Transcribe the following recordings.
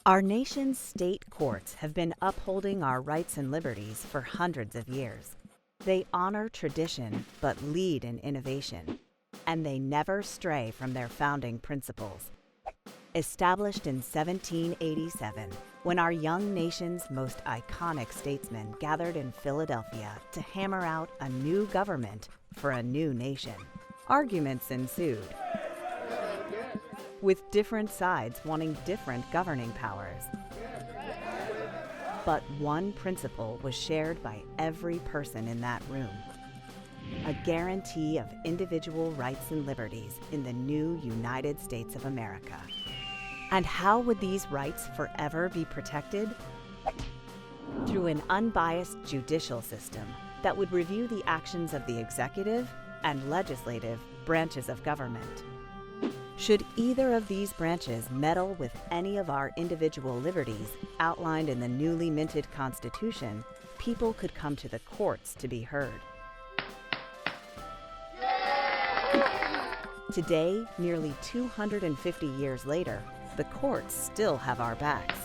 Our nation's state courts have been upholding our rights and liberties for hundreds of years. They honor tradition but lead in innovation, and they never stray from their founding principles. Established in 1787, when our young nation's most iconic statesmen gathered in Philadelphia to hammer out a new government for a new nation, arguments ensued, with different sides wanting different governing powers. But one principle was shared by every person in that room: a guarantee of individual rights and liberties in the new United States of America. And how would these rights forever be protected? Through an unbiased judicial system that would review the actions of the executive and legislative branches of government. Should either of these branches meddle with any of our individual liberties outlined in the newly minted Constitution, people could come to the courts to be heard. Today, nearly 250 years later, the courts still have our backs.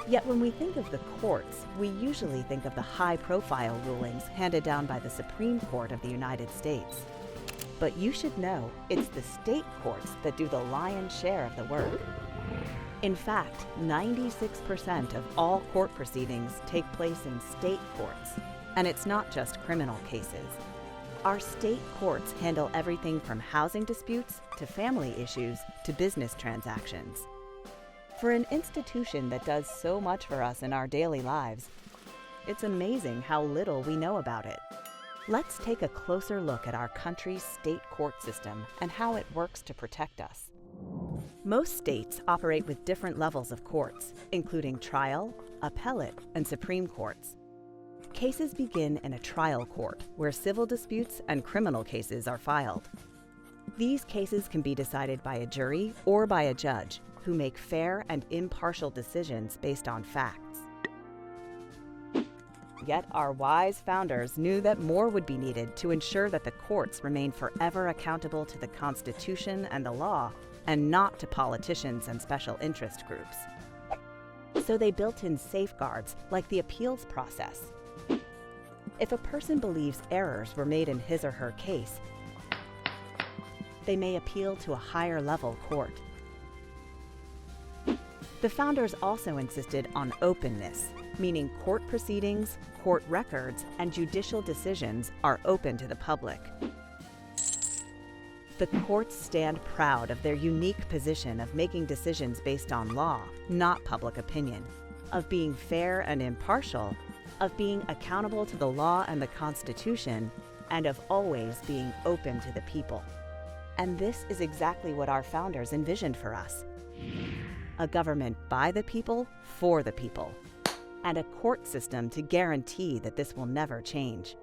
Yet when we think of the courts, we usually think of the high-profile rulings handed down by the Supreme Court of the United States. But you should know, it's the state courts that do the lion's share of the work. In fact, 96% of all court proceedings take place in state courts. And it's not just criminal cases. Our state courts handle everything from housing disputes to family issues to business transactions. For an institution that does so much for us in our daily lives, it's amazing how little we know about it. Let's take a closer look at our country's state court system and how it works to protect us. Most states operate with different levels of courts, including trial, appellate, and Supreme Courts. Cases begin in a trial court, where civil disputes and criminal cases are filed. These cases can be decided by a jury or by a judge, who make fair and impartial decisions based on facts. Yet our wise founders knew that more would be needed to ensure that the courts remain forever accountable to the Constitution and the law, and not to politicians and special interest groups. So they built in safeguards like the appeals process. If a person believes errors were made in his or her case, they may appeal to a higher level court. The founders also insisted on openness, meaning court proceedings, court records, and judicial decisions are open to the public. The courts stand proud of their unique position of making decisions based on law, not public opinion, of being fair and impartial, of being accountable to the law and the Constitution, and of always being open to the people. And this is exactly what our founders envisioned for us: a government by the people, for the people, and a court system to guarantee that this will never change.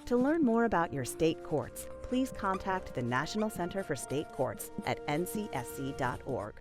To learn more about your state courts, please contact the National Center for State Courts at ncsc.org.